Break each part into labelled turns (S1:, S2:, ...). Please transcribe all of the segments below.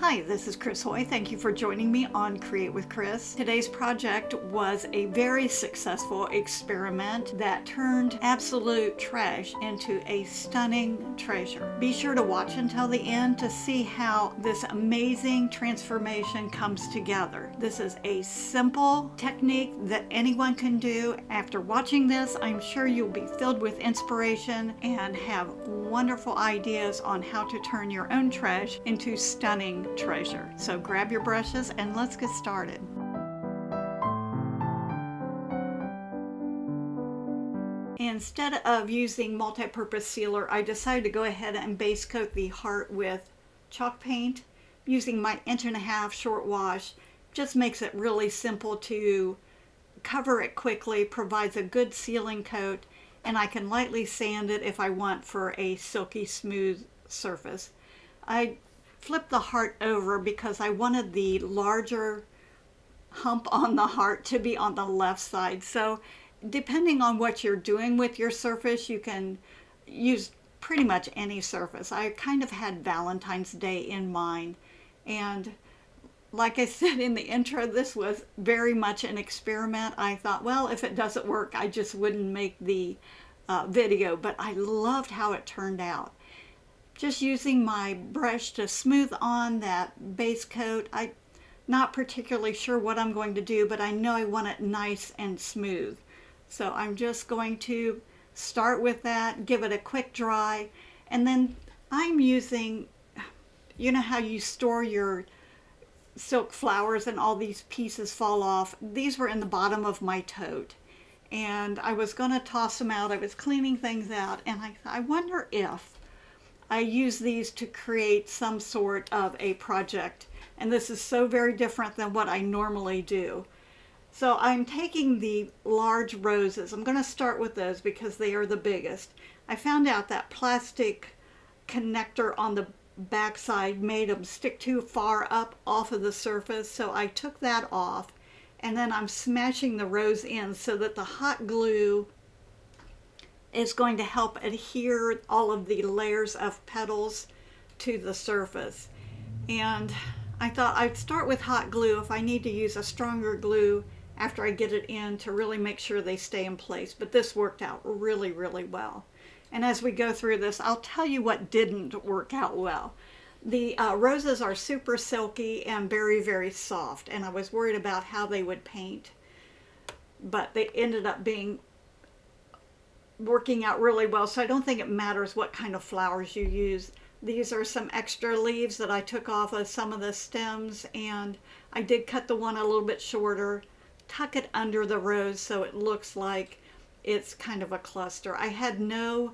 S1: Hi, this is Chris Haughey. Thank you for joining me on Create with Chris. Today's project was a very successful experiment that turned absolute trash into a stunning treasure. Be sure to watch until the end to see how this amazing transformation comes together. This is a simple technique that anyone can do. After watching this, I'm sure you'll be filled with inspiration and have wonderful ideas on how to turn your own trash into stunning treasure. So grab your brushes and let's get started. Instead of using multi-purpose sealer, I decided to go ahead and base coat the heart with chalk paint. Using my 1.5-inch short wash just makes it really simple to cover it quickly, provides a good sealing coat, and I can lightly sand it if I want for a silky smooth surface. I flipped the heart over because I wanted the larger hump on the heart to be on the left side. So depending on what you're doing with your surface, you can use pretty much any surface. I kind of had Valentine's Day in mind, and like I said in the intro, this was very much an experiment. I thought, well, if it doesn't work, I just wouldn't make the video, but I loved how it turned out. Just using my brush to smooth on that base coat. I'm not particularly sure what I'm going to do, but I know I want it nice and smooth. So I'm just going to start with that, give it a quick dry, and then I'm using, you know how you store your silk flowers and all these pieces fall off? These were in the bottom of my tote, and I was going to toss them out. I was cleaning things out, and I wonder if I use these to create some sort of a project. And this is so very different than what I normally do. So I'm taking the large roses. I'm going to start with those because they are the biggest. I found out that plastic connector on the backside made them stick too far up off of the surface. So I took that off, and then I'm smashing the rose in so that the hot glue is going to help adhere all of the layers of petals to the surface. And I thought I'd start with hot glue if I need to use a stronger glue after I get it in to really make sure they stay in place. But this worked out really, really well. And as we go through this, I'll tell you what didn't work out well. The roses are super silky and very, very soft, and I was worried about how they would paint, but they ended up working out really well. So I don't think it matters what kind of flowers you use. These are some extra leaves that I took off of some of the stems, and I did cut the one a little bit shorter, tuck it under the rose so it looks like it's kind of a cluster. I had no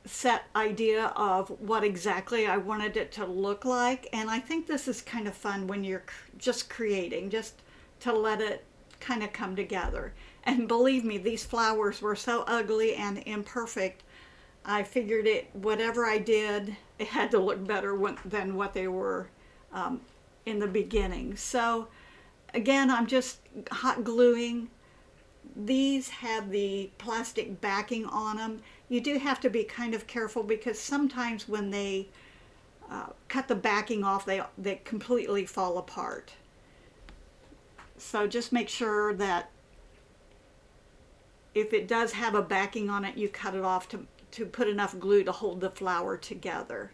S1: set idea of what exactly I wanted it to look like, and I think this is kind of fun when you're just creating, just to let it kind of come together. And believe me, these flowers were so ugly and imperfect. I figured whatever I did, it had to look better than what they were in the beginning. So again, I'm just hot gluing. These have the plastic backing on them. You do have to be kind of careful because sometimes when they cut the backing off, they completely fall apart. So just make sure that if it does have a backing on it, you cut it off to put enough glue to hold the flower together.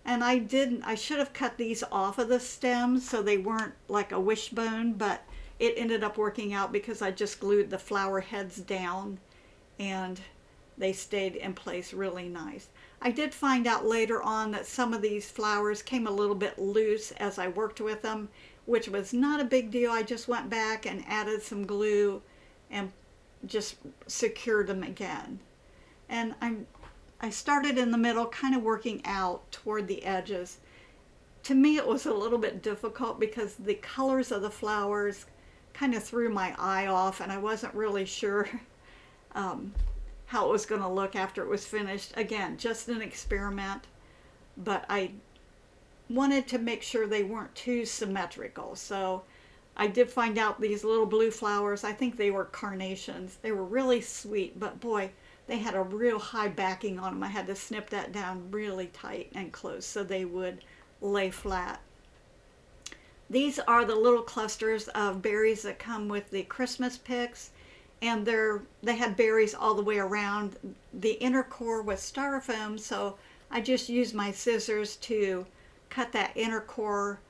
S1: And I should have cut these off of the stems so they weren't like a wishbone, but it ended up working out because I just glued the flower heads down and they stayed in place really nice. I did find out later on that some of these flowers came a little bit loose as I worked with them, which was not a big deal. I just went back and added some glue and just secured them again. And I started in the middle, kind of working out toward the edges. To me, it was a little bit difficult because the colors of the flowers kind of threw my eye off, and I wasn't really sure how it was going to look after it was finished. Again, just an experiment, but I wanted to make sure they weren't too symmetrical. So I did find out these little blue flowers, I think they were carnations. They were really sweet, but boy, they had a real high backing on them. I had to snip that down really tight and close so they would lay flat. These are the little clusters of berries that come with the Christmas picks, and they had berries all the way around. The inner core was styrofoam, so I just used my scissors to cut that inner core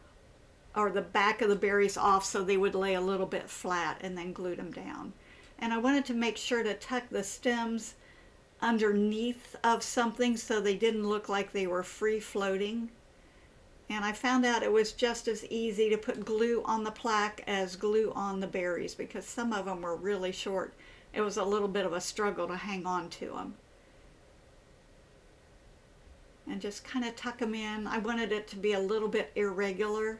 S1: or the back of the berries off so they would lay a little bit flat, and then glued them down. And I wanted to make sure to tuck the stems underneath of something so they didn't look like they were free floating. And I found out it was just as easy to put glue on the plaque as glue on the berries, because some of them were really short. It was a little bit of a struggle to hang on to them. And just kind of tuck them in. I wanted it to be a little bit irregular.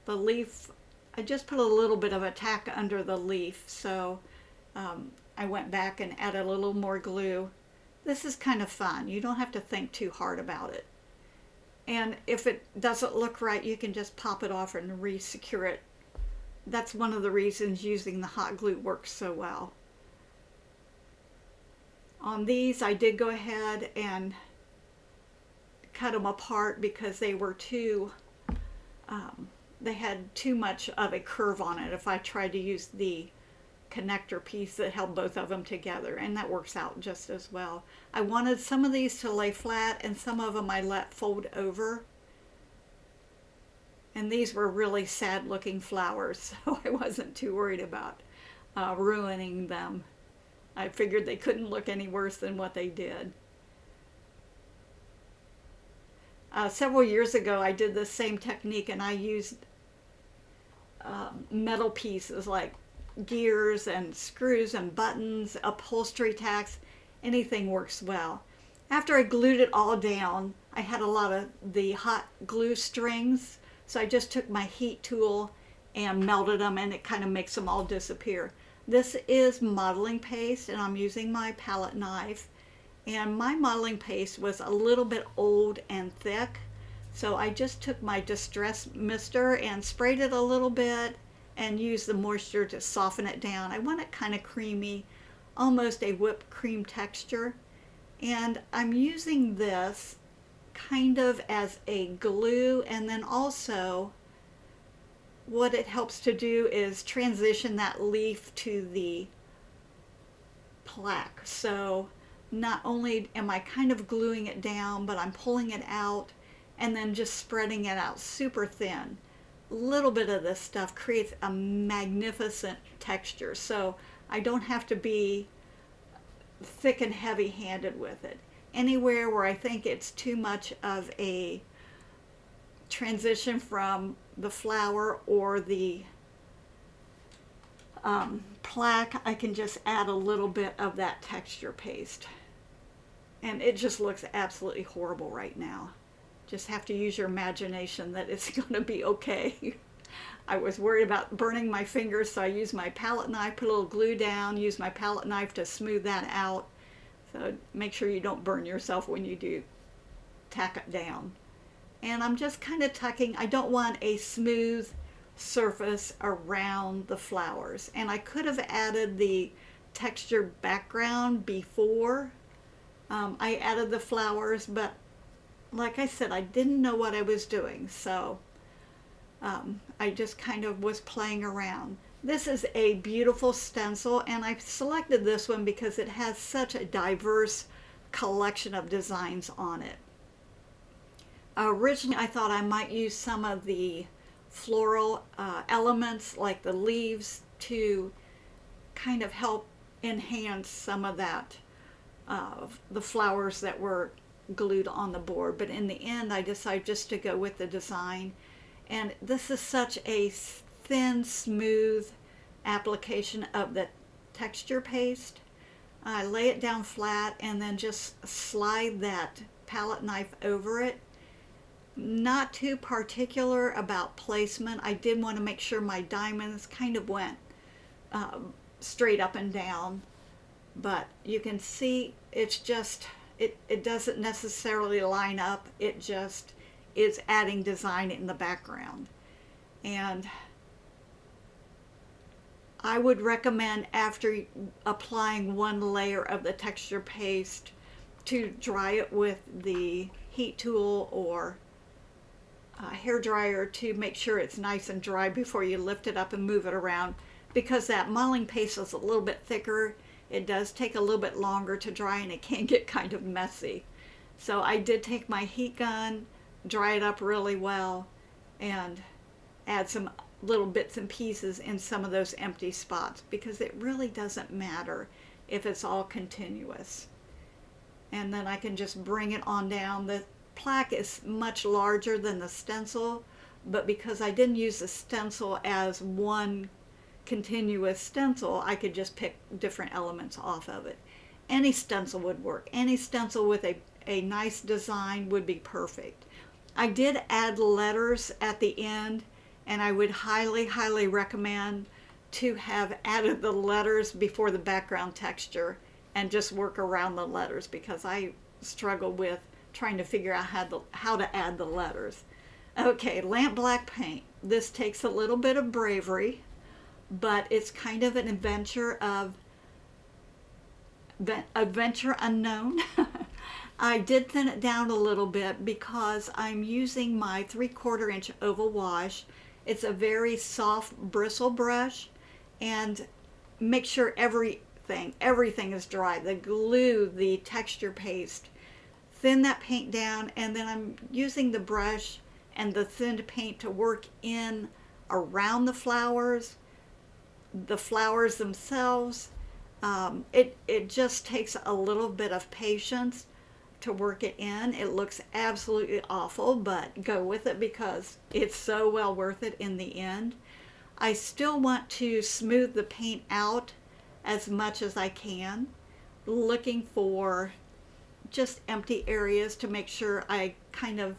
S1: The leaf, I just put a little bit of a tack under the leaf, so I went back and added a little more glue. This is kind of fun. You don't have to think too hard about it. And if it doesn't look right, you can just pop it off and re-secure it. That's one of the reasons using the hot glue works so well. On these, I did go ahead and cut them apart because they were they had too much of a curve on it if I tried to use the connector piece that held both of them together, and that works out just as well. I wanted some of these to lay flat, and some of them I let fold over. And these were really sad looking flowers, so I wasn't too worried about ruining them. I figured they couldn't look any worse than what they did. Several years ago I did the same technique, and I used metal pieces like gears and screws and buttons, upholstery tacks, anything works well. After I glued it all down, I had a lot of the hot glue strings, so I just took my heat tool and melted them, and it kind of makes them all disappear. This is modeling paste, and I'm using my palette knife, and my modeling paste was a little bit old and thick, so I just took my distress mister and sprayed it a little bit and use the moisture to soften it down. I want it kind of creamy, almost a whipped cream texture. And I'm using this kind of as a glue, and then also what it helps to do is transition that leaf to the plaque. So not only am I kind of gluing it down, but I'm pulling it out and then just spreading it out super thin. Little bit of this stuff creates a magnificent texture, so I don't have to be thick and heavy handed with it. Anywhere where I think it's too much of a transition from the flower or the plaque, I can just add a little bit of that texture paste, and it just looks absolutely horrible right now. Just have to use your imagination that it's going to be okay. I was worried about burning my fingers, so I used my palette knife, put a little glue down, used my palette knife to smooth that out. So make sure you don't burn yourself when you do tack it down. And I'm just kind of tucking. I don't want a smooth surface around the flowers. And I could have added the texture background before I added the flowers, but like I said, I didn't know what I was doing, so I just kind of was playing around. This is a beautiful stencil, and I selected this one because it has such a diverse collection of designs on it. Originally, I thought I might use some of the floral elements, like the leaves, to kind of help enhance some of that, the flowers that were glued on the board, but in the end I decided just to go with the design. And this is such a thin, smooth application of the texture paste. I lay it down flat and then just slide that palette knife over it. Not too particular about placement. I did want to make sure my diamonds kind of went straight up and down, but you can see it's just it doesn't necessarily line up. It just is adding design in the background. And I would recommend, after applying one layer of the texture paste, to dry it with the heat tool or hair dryer to make sure it's nice and dry before you lift it up and move it around, because that modeling paste is a little bit thicker. It does take a little bit longer to dry and it can get kind of messy. So I did take my heat gun, dry it up really well, and add some little bits and pieces in some of those empty spots, because it really doesn't matter if it's all continuous. And then I can just bring it on down. The plaque is much larger than the stencil, but because I didn't use the stencil as one continuous stencil, I could just pick different elements off of it. Any stencil would work. Any stencil with a nice design would be perfect. I did add letters at the end, and I would highly recommend to have added the letters before the background texture and just work around the letters, because I struggle with trying to figure out how to add the letters. Okay, lamp black paint. This takes a little bit of bravery, but it's kind of an adventure unknown. I did thin it down a little bit because I'm using my 3/4 inch oval wash. It's a very soft bristle brush, and make sure everything is dry. The glue, the texture paste. Thin that paint down, and then I'm using the brush and the thinned paint to work in around the flowers themselves. It just takes a little bit of patience to work it in. It looks absolutely awful, but go with it because it's so well worth it in the end. I still want to smooth the paint out as much as I can, looking for just empty areas to make sure I kind of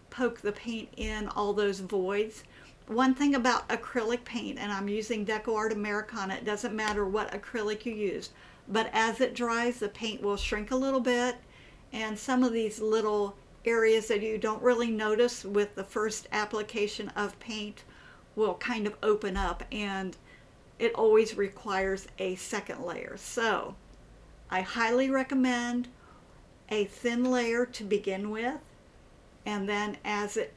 S1: poke the paint in all those voids. One thing about acrylic paint, and I'm using Decor Americana, it doesn't matter what acrylic you use, but as it dries, the paint will shrink a little bit, and some of these little areas that you don't really notice with the first application of paint will kind of open up, and it always requires a second layer. So I highly recommend a thin layer to begin with, and then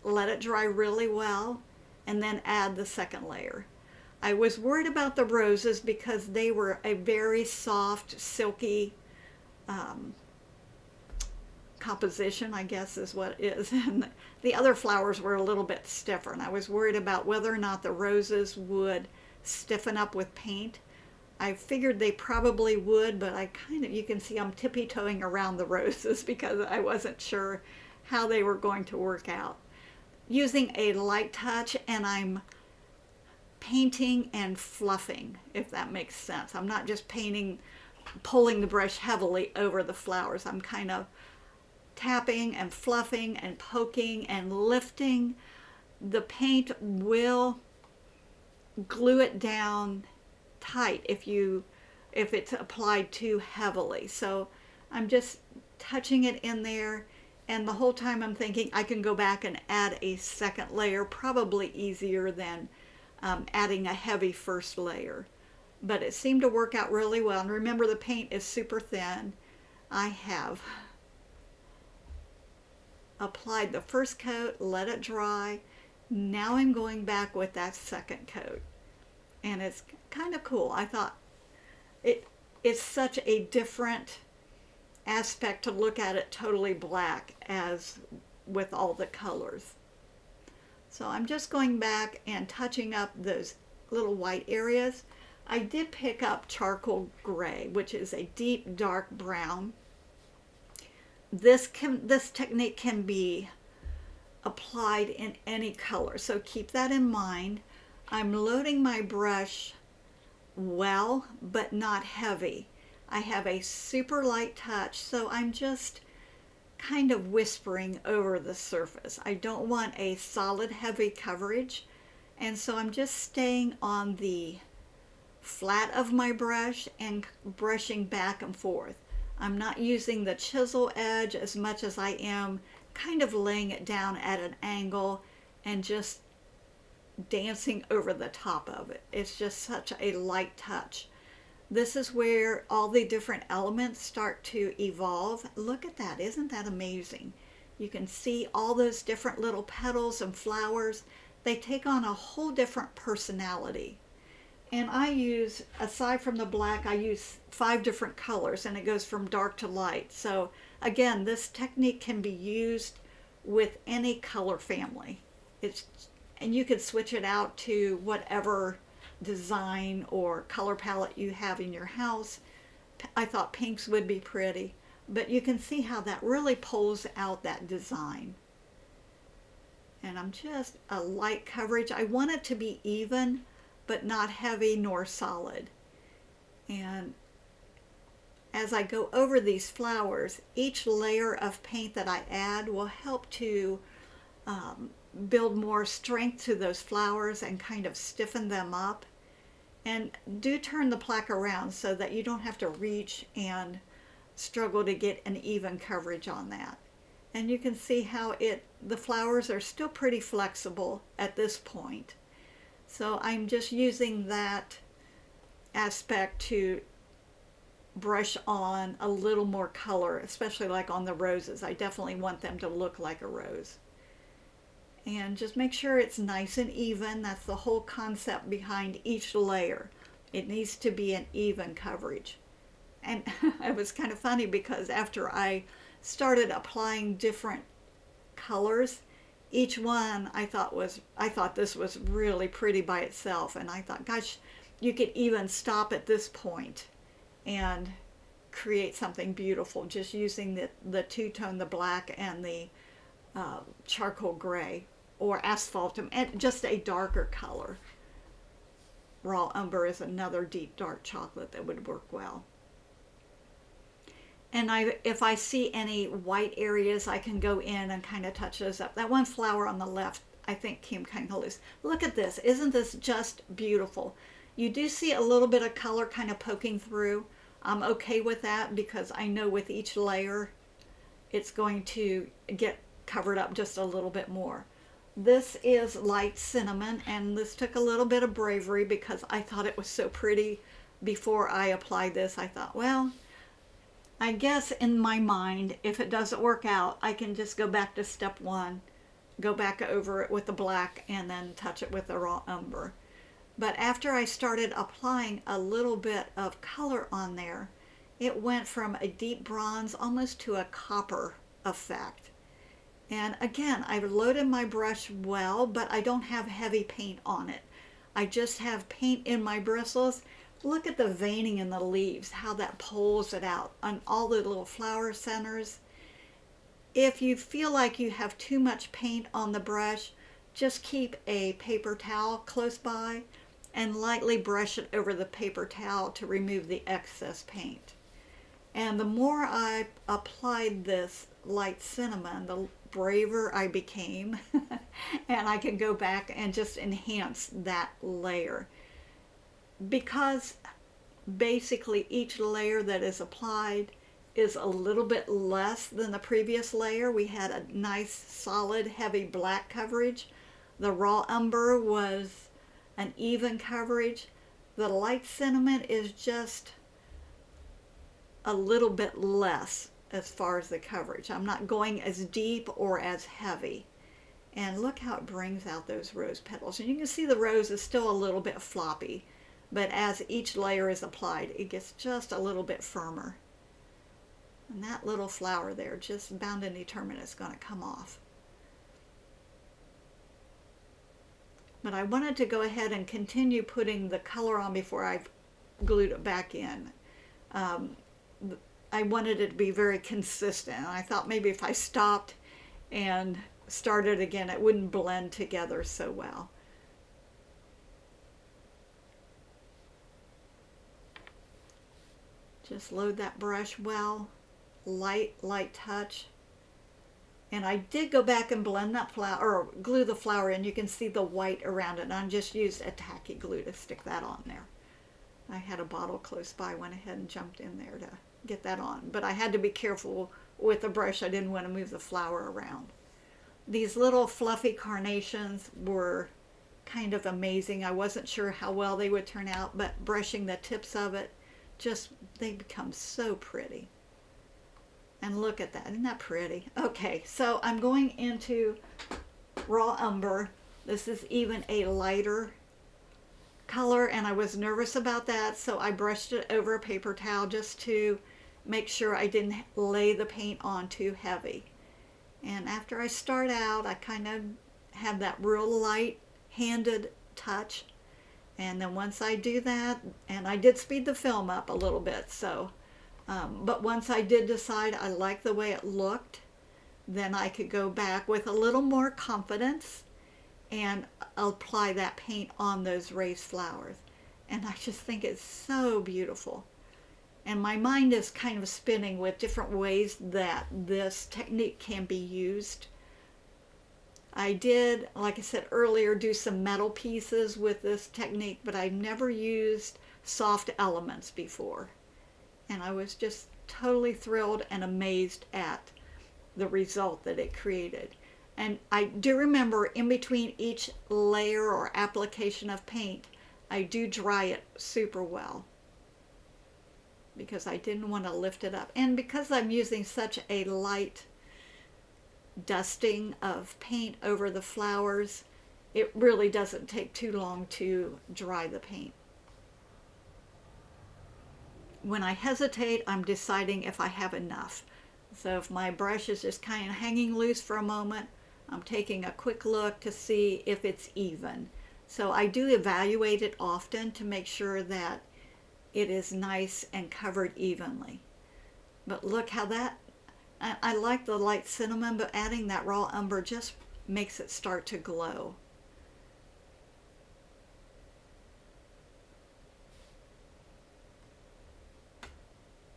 S1: let it dry really well, and then add the second layer. I was worried about the roses because they were a very soft, silky composition, I guess is what it is, and the other flowers were a little bit stiffer, and I was worried about whether or not the roses would stiffen up with paint. I figured they probably would, but you can see I'm tippy-toeing around the roses because I wasn't sure how they were going to work out. Using a light touch, and I'm painting and fluffing, if that makes sense. I'm not just pulling the brush heavily over the flowers. I'm kind of tapping and fluffing and poking and lifting. The paint will glue it down tight if it's applied too heavily. So I'm just touching it in there, and the whole time I'm thinking I can go back and add a second layer, probably easier than adding a heavy first layer. But it seemed to work out really well. And remember, the paint is super thin. I have applied the first coat, let it dry. Now I'm going back with that second coat. And it's kind of cool. I thought it's such a different aspect to look at it totally black as with all the colors. So I'm just going back and touching up those little white areas. I did pick up charcoal gray, which is a deep dark brown. This technique can be applied in any color, so keep that in mind. I'm loading my brush well, but not heavy. I have a super light touch, so I'm just kind of whispering over the surface. I don't want a solid heavy coverage, and so I'm just staying on the flat of my brush and brushing back and forth. I'm not using the chisel edge as much as I am kind of laying it down at an angle and just dancing over the top of it. It's just such a light touch. This is where all the different elements start to evolve. Look at that, isn't that amazing? You can see all those different little petals and flowers. They take on a whole different personality. And I use, aside from the black, I use 5 different colors, and it goes from dark to light. So again, this technique can be used with any color family. And you could switch it out to whatever design or color palette you have in your house. I thought pinks would be pretty, but you can see how that really pulls out that design. And I'm just a light coverage. I want it to be even, but not heavy nor solid. And as I go over these flowers, each layer of paint that I add will help to build more strength to those flowers and kind of stiffen them up. And do turn the plaque around so that you don't have to reach and struggle to get an even coverage on that. And you can see how the flowers are still pretty flexible at this point. So I'm just using that aspect to brush on a little more color, especially like on the roses. I definitely want them to look like a rose. And just make sure it's nice and even. That's the whole concept behind each layer. It needs to be an even coverage. And it was kind of funny because after I started applying different colors, each one I thought this was really pretty by itself, and I thought, gosh, you could even stop at this point and create something beautiful just using the two-tone, the black and the charcoal gray or asphalt, and just a darker color. Raw umber is another deep dark chocolate that would work well. And if I see any white areas, I can go in and kind of touch those up. That one flower on the left, I think, came kind of loose. Look at this. Isn't this just beautiful? You do see a little bit of color kind of poking through. I'm okay with that because I know with each layer, it's going to get covered up just a little bit more. This is light cinnamon, and this took a little bit of bravery because I thought it was so pretty before I applied this. I thought, well, I guess in my mind, if it doesn't work out, I can just go back to step 1, go back over it with the black, and then touch it with the raw umber. But after I started applying a little bit of color on there, it went from a deep bronze almost to a copper effect. And again, I've loaded my brush well, but I don't have heavy paint on it. I just have paint in my bristles. Look at the veining in the leaves, how that pulls it out on all the little flower centers. If you feel like you have too much paint on the brush, just keep a paper towel close by and lightly brush it over the paper towel to remove the excess paint. And the more I applied this light cinnamon, the braver I became and I can go back and just enhance that layer. Because basically each layer that is applied is a little bit less than the previous layer. We had a nice solid heavy black coverage. The raw umber was an even coverage. The light cinnamon is just a little bit less as far as the coverage. I'm not going as deep or as heavy. And look how it brings out those rose petals. And you can see the rose is still a little bit floppy, but as each layer is applied, it gets just a little bit firmer. And that little flower there, just bound and determined, is going to come off. But I wanted to go ahead and continue putting the color on before I glued it back in. I wanted it to be very consistent. And I thought maybe if I stopped and started again, it wouldn't blend together so well. Just load that brush well, light touch. And I did go back and blend that flower, or glue the flower in. You can see the white around it. And I just used a tacky glue to stick that on there. I had a bottle close by, went ahead and jumped in there to get that on. But I had to be careful with the brush. I didn't want to move the flower around. These little fluffy carnations were kind of amazing. I wasn't sure how well they would turn out, but brushing the tips of it, they become so pretty. And look at that, isn't that pretty? Okay, so I'm going into raw umber. This is even a lighter color, and I was nervous about that, so I brushed it over a paper towel just to make sure I didn't lay the paint on too heavy. And after I start out, I kind of have that real light handed touch, and then once I do that, and I did speed the film up a little bit, so but once I did decide I liked the way it looked, then I could go back with a little more confidence and apply that paint on those raised flowers. And I just think it's so beautiful. And my mind is kind of spinning with different ways that this technique can be used. I did, like I said earlier, do some metal pieces with this technique, but I've never used soft elements before. And I was just totally thrilled and amazed at the result that it created. And I do remember in between each layer or application of paint, I do dry it super well because I didn't want to lift it up. And because I'm using such a light dusting of paint over the flowers, it really doesn't take too long to dry the paint. When I hesitate, I'm deciding if I have enough. So if my brush is just kind of hanging loose for a moment, I'm taking a quick look to see if it's even. So I do evaluate it often to make sure that it is nice and covered evenly. But look how that, I like the light cinnamon, but adding that raw umber just makes it start to glow.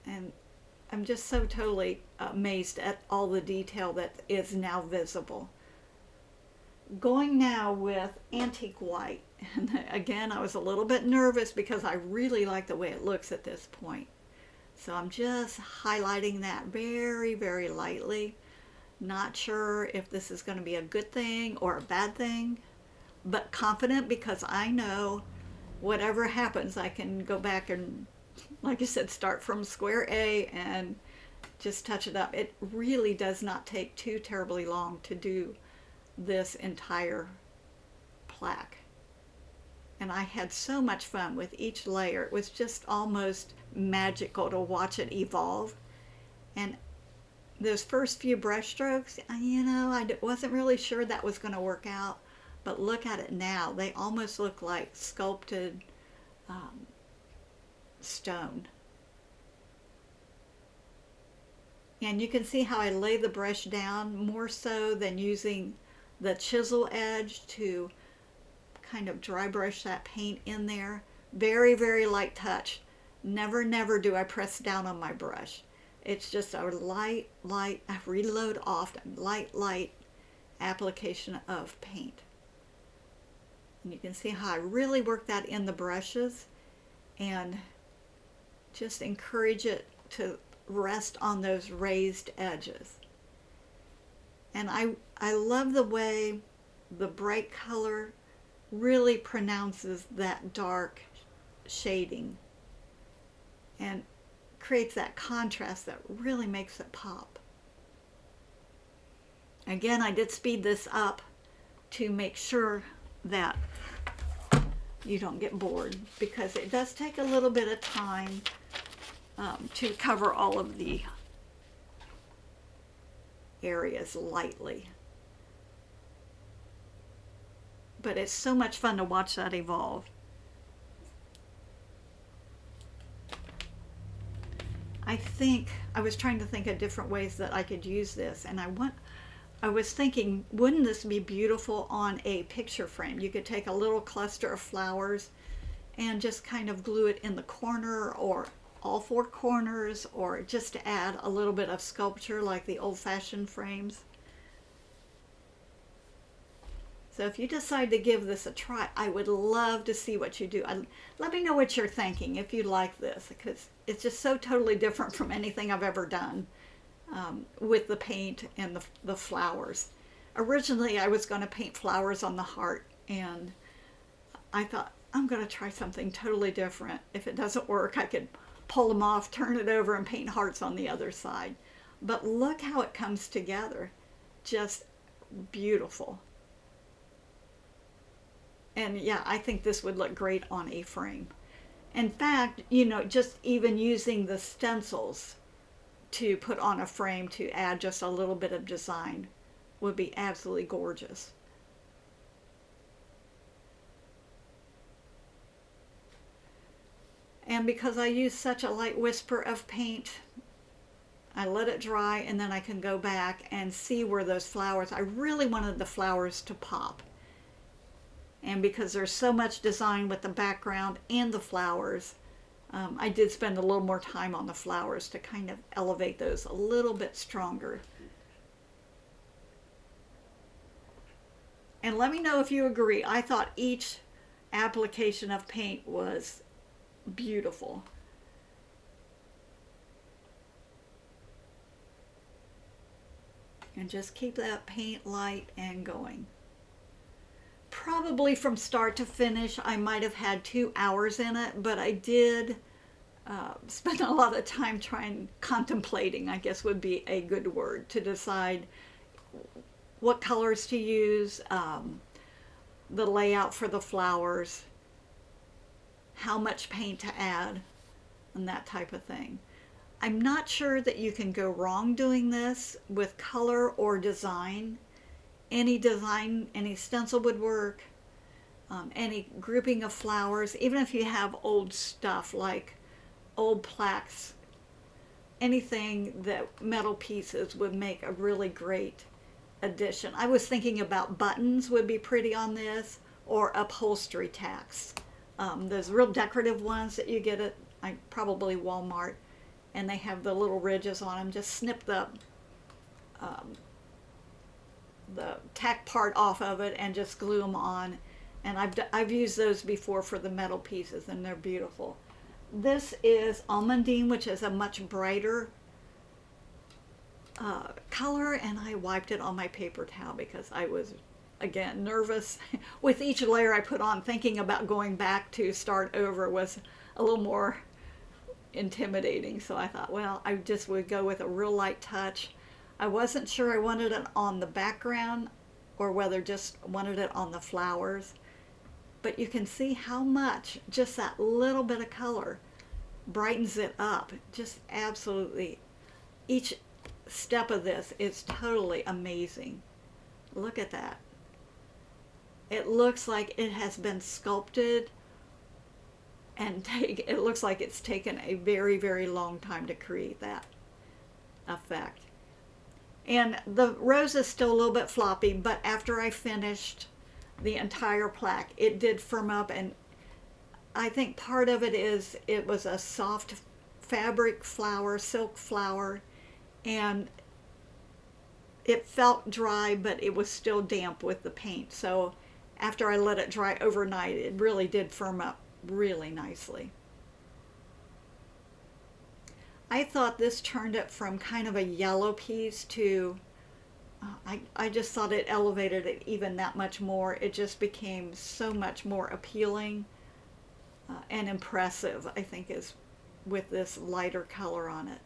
S1: And I'm just so totally amazed at all the detail that is now visible. Going now with antique white. And again, I was a little bit nervous because I really like the way it looks at this point. So I'm just highlighting that very, very lightly. Not sure if this is going to be a good thing or a bad thing, but confident because I know whatever happens, I can go back and, like I said, start from square A and just touch it up. It really does not take too terribly long to do this entire plaque. And I had so much fun with each layer. It was just almost magical to watch it evolve. And those first few brush strokes, you know, I wasn't really sure that was going to work out. But look at it now. They almost look like sculpted stone. And you can see how I lay the brush down more so than using the chisel edge to kind of dry brush that paint in there. Very, very light touch. Never, never do I press down on my brush. It's just a light, I reload often, light application of paint. And you can see how I really work that in the brushes and just encourage it to rest on those raised edges. And I love the way the bright color really pronounces that dark shading and creates that contrast that really makes it pop. Again, I did speed this up to make sure that you don't get bored because it does take a little bit of time to cover all of the areas lightly. But it's so much fun to watch that evolve. I was trying to think of different ways that I could use this, and I was thinking, wouldn't this be beautiful on a picture frame? You could take a little cluster of flowers and just kind of glue it in the corner or all four corners, or just to add a little bit of sculpture like the old-fashioned frames. So if you decide to give this a try, I would love to see what you do. Let me know what you're thinking if you like this, because it's just so totally different from anything I've ever done with the paint and the flowers. Originally, I was going to paint flowers on the heart, and I thought, I'm going to try something totally different. If it doesn't work, I could pull them off, turn it over, and paint hearts on the other side. But look how it comes together. Just beautiful. And yeah, I think this would look great on a frame. In fact, you know, just even using the stencils to put on a frame to add just a little bit of design would be absolutely gorgeous. And because I use such a light whisper of paint, I let it dry and then I can go back and see where those flowers, I really wanted the flowers to pop. And because there's so much design with the background and the flowers, I did spend a little more time on the flowers to kind of elevate those a little bit stronger. And let me know if you agree. I thought each application of paint was beautiful. And just keep that paint light and going. Probably from start to finish, I might have had 2 hours in it, but I did spend a lot of time contemplating, I guess would be a good word, to decide what colors to use, the layout for the flowers, how much paint to add, and that type of thing. I'm not sure that you can go wrong doing this with color or design. Any design, any stencil would work, any grouping of flowers, even if you have old stuff like old plaques, anything that metal pieces would make a really great addition. I was thinking about buttons would be pretty on this, or upholstery tacks. Those real decorative ones that you get at probably Walmart, and they have the little ridges on them. Just snip the tack part off of it and just glue them on. And I've used those before for the metal pieces, and they're beautiful. This is almondine, which is a much brighter color, and I wiped it on my paper towel because I was, again, nervous. With each layer I put on, thinking about going back to start over was a little more intimidating. So I thought, well, I just would go with a real light touch. I wasn't sure I wanted it on the background or whether just wanted it on the flowers. But you can see how much just that little bit of color brightens it up. Just absolutely, each step of this is totally amazing. Look at that. It looks like it has been sculpted, and it looks like it's taken a very, very long time to create that effect. And the rose is still a little bit floppy, but after I finished the entire plaque, it did firm up, and I think part of it is it was a soft fabric flower, silk flower, and it felt dry, but it was still damp with the paint. So after I let it dry overnight, it really did firm up really nicely. I thought this turned it from kind of a yellow piece to, I just thought it elevated it even that much more. It just became so much more appealing and impressive, I think, is with this lighter color on it.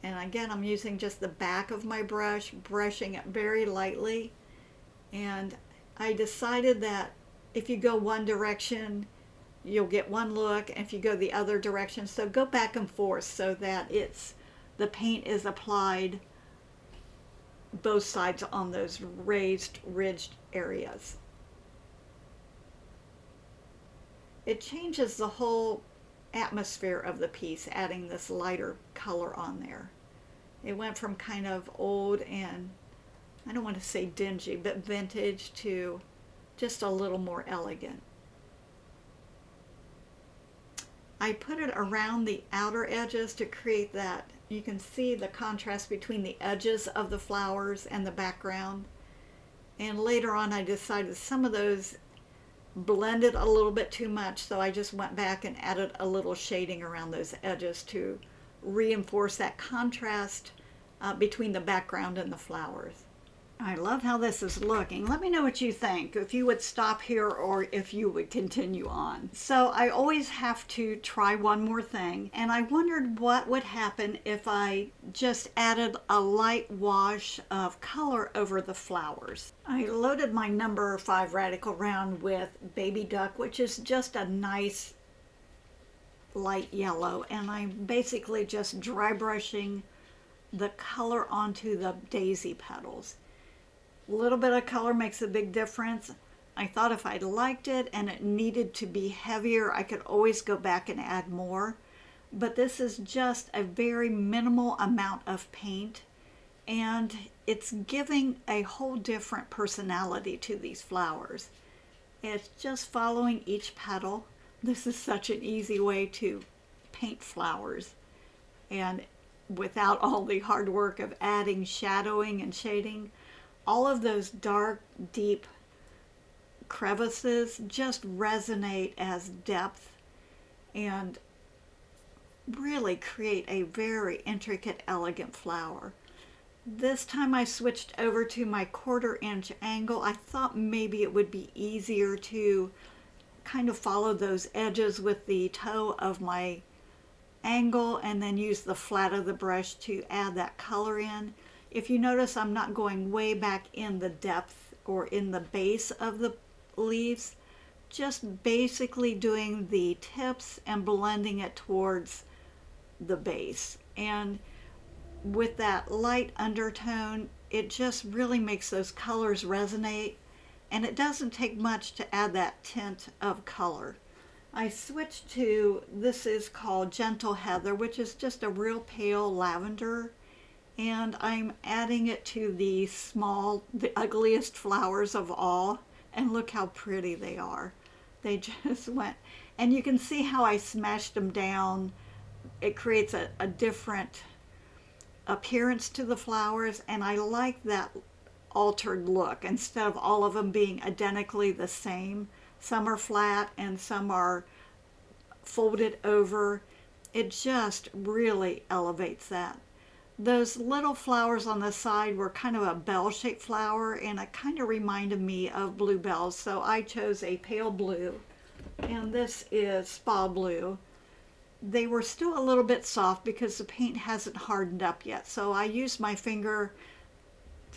S1: And again, I'm using just the back of my brush, brushing it very lightly. And I decided that if you go one direction, you'll get one look, and if you go the other direction, so go back and forth so that the paint is applied both sides on those raised, ridged areas. It changes the whole atmosphere of the piece, adding this lighter color on there. It went from kind of old and, I don't want to say dingy, but vintage to just a little more elegant. I put it around the outer edges to create that. You can see the contrast between the edges of the flowers and the background. And later on I decided some of those blended a little bit too much, so I just went back and added a little shading around those edges to reinforce that contrast between the background and the flowers. I love how this is looking. Let me know what you think, if you would stop here or if you would continue on. So I always have to try one more thing, and I wondered what would happen if I just added a light wash of color over the flowers. I loaded my number 5 radical round with Baby Duck, which is just a nice light yellow, and I'm basically just dry brushing the color onto the daisy petals. A little bit of color makes a big difference. I thought if I liked it and it needed to be heavier, I could always go back and add more. But this is just a very minimal amount of paint, and it's giving a whole different personality to these flowers. It's just following each petal. This is such an easy way to paint flowers, and without all the hard work of adding shadowing and shading. All of those dark, deep crevices just resonate as depth and really create a very intricate, elegant flower. This time I switched over to my 1/4 inch angle. I thought maybe it would be easier to kind of follow those edges with the toe of my angle and then use the flat of the brush to add that color in. If you notice, I'm not going way back in the depth or in the base of the leaves, just basically doing the tips and blending it towards the base. And with that light undertone, it just really makes those colors resonate, and it doesn't take much to add that tint of color. I switched to, this is called Gentle Heather, which is just a real pale lavender, and I'm adding it to the small, the ugliest flowers of all, and look how pretty they are. They just went, and you can see how I smashed them down. It creates a different appearance to the flowers, and I like that altered look instead of all of them being identically the same. Some are flat and some are folded over. It just really elevates that. Those little flowers on the side were kind of a bell-shaped flower, and it kind of reminded me of bluebells, so I chose a pale blue, and this is spa blue. They were still a little bit soft because the paint hasn't hardened up yet, so I used my finger,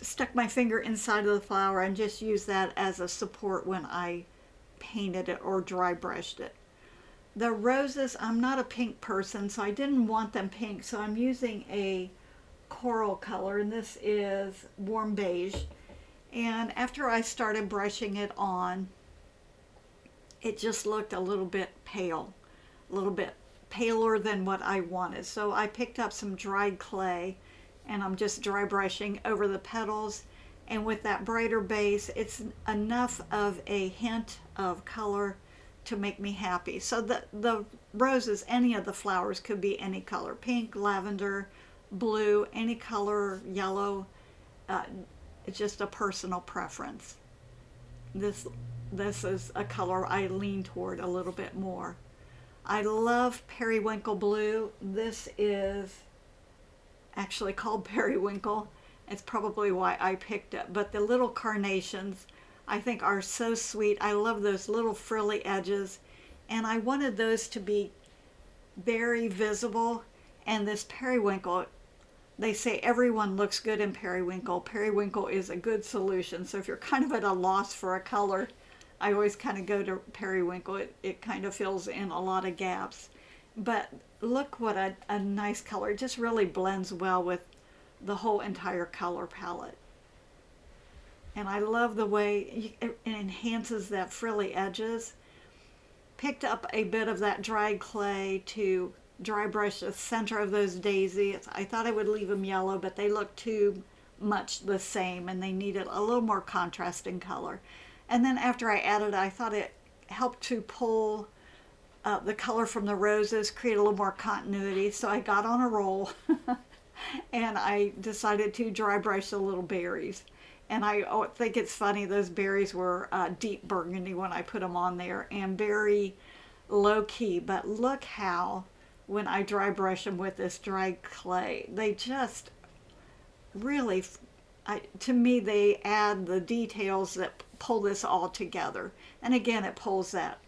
S1: stuck my finger inside of the flower and just used that as a support when I painted it or dry brushed it. The roses, I'm not a pink person, so I didn't want them pink, so I'm using a coral color, and this is warm beige. And after I started brushing it on, it just looked a little bit pale, a little bit paler than what I wanted. So I picked up some dried clay, and I'm just dry brushing over the petals, and with that brighter base, it's enough of a hint of color to make me happy. So the roses, any of the flowers could be any color, pink, lavender, blue, any color, yellow. It's just a personal preference. This is a color I lean toward a little bit more. I love periwinkle blue. This is actually called periwinkle. It's probably why I picked it. But the little carnations I think are so sweet. I love those little frilly edges, and I wanted those to be very visible. And this periwinkle, they say everyone looks good in periwinkle. Periwinkle is a good solution. So if you're kind of at a loss for a color, I always kind of go to periwinkle. It kind of fills in a lot of gaps. But look what a nice color. It just really blends well with the whole entire color palette. And I love the way it enhances that frilly edges. Picked up a bit of that dried clay to dry brush the center of those daisies. I thought I would leave them yellow, but they look too much the same, and they needed a little more contrast in color. And then after I added it, I thought it helped to pull the color from the roses, create a little more continuity. So I got on a roll and I decided to dry brush the little berries. And I think it's funny, those berries were deep burgundy when I put them on there, and very low key. But look how, when I dry brush them with this dried clay, they just really to me, they add the details that pull this all together. And again, it pulls that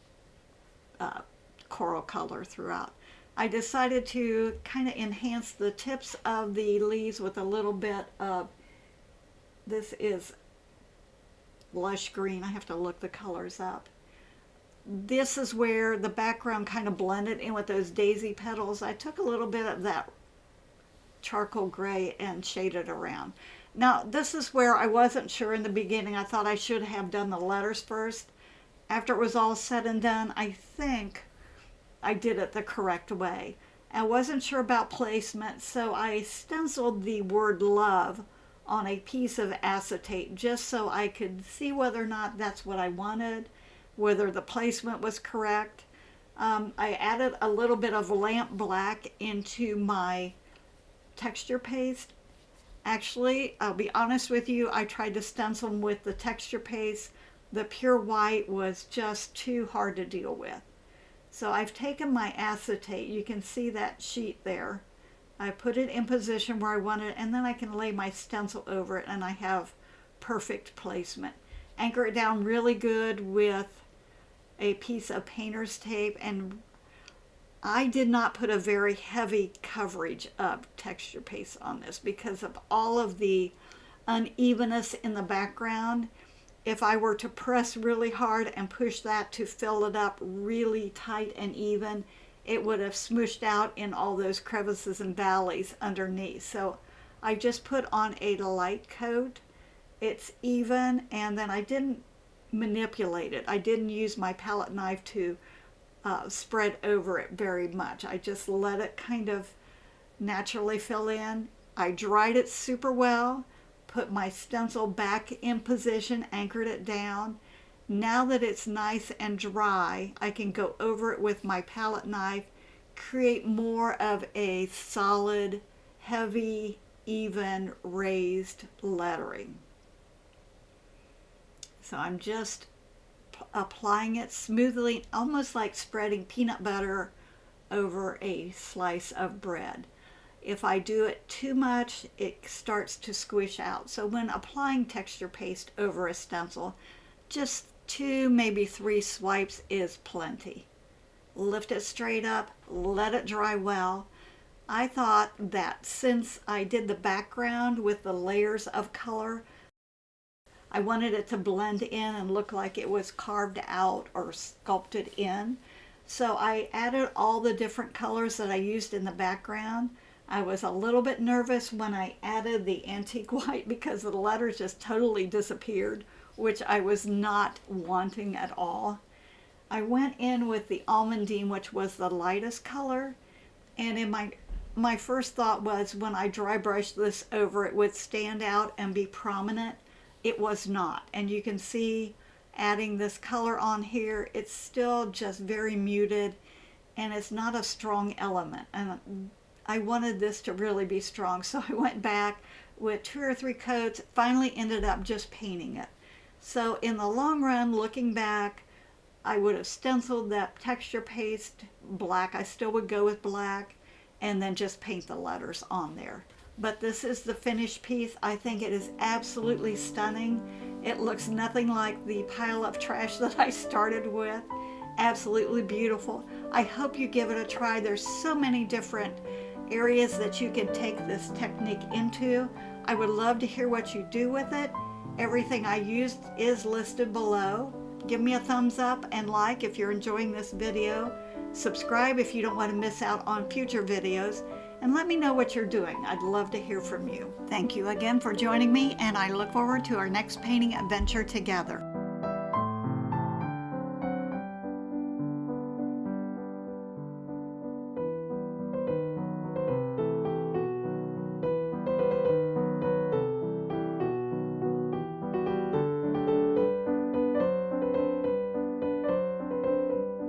S1: coral color throughout. I decided to kind of enhance the tips of the leaves with a little bit of, this is lush green. I have to look the colors up. This is where the background kind of blended in with those daisy petals. I took a little bit of that charcoal gray and shaded around. Now, this is where I wasn't sure in the beginning. I thought I should have done the letters first. After it was all said and done, I think I did it the correct way. I wasn't sure about placement, so I stenciled the word love on a piece of acetate just so I could see whether or not that's what I wanted, whether the placement was correct. I added a little bit of lamp black into my texture paste. Actually, I'll be honest with you, I tried to stencil with the texture paste. The pure white was just too hard to deal with. So I've taken my acetate, you can see that sheet there. I put it in position where I want it, and then I can lay my stencil over it and I have perfect placement. Anchor it down really good with a piece of painter's tape, and I did not put a very heavy coverage of texture paste on this because of all of the unevenness in the background. If I were to press really hard and push that to fill it up really tight and even, it would have smooshed out in all those crevices and valleys underneath. So I just put on a light coat. It's even, and then I didn't manipulate it. I didn't use my palette knife to spread over it very much. I just let it kind of naturally fill in. I dried it super well, put my stencil back in position, anchored it down. Now that it's nice and dry, I can go over it with my palette knife, create more of a solid, heavy, even raised lettering. So I'm just applying it smoothly, almost like spreading peanut butter over a slice of bread. If I do it too much, it starts to squish out. So when applying texture paste over a stencil, just 2, maybe 3 swipes is plenty. Lift it straight up, let it dry well. I thought that since I did the background with the layers of color, I wanted it to blend in and look like it was carved out or sculpted in. So I added all the different colors that I used in the background. I was a little bit nervous when I added the antique white because the letters just totally disappeared, which I was not wanting at all. I went in with the almondine, which was the lightest color, and in my first thought was when I dry brushed this over, it would stand out and be prominent. It was not, and you can see adding this color on here, it's still just very muted and it's not a strong element, and I wanted this to really be strong, so I went back with 2 or 3 coats, finally ended up just painting it. So in the long run, looking back, I would have stenciled that texture paste black. I still would go with black and then just paint the letters on there. But this is the finished piece. I think it is absolutely stunning. It looks nothing like the pile of trash that I started with. Absolutely beautiful. I hope you give it a try. There's so many different areas that you can take this technique into. I would love to hear what you do with it. Everything I used is listed below. Give me a thumbs up and like if you're enjoying this video. Subscribe if you don't want to miss out on future videos. And let me know what you're doing. I'd love to hear from you. Thank you again for joining me, and I look forward to our next painting adventure together.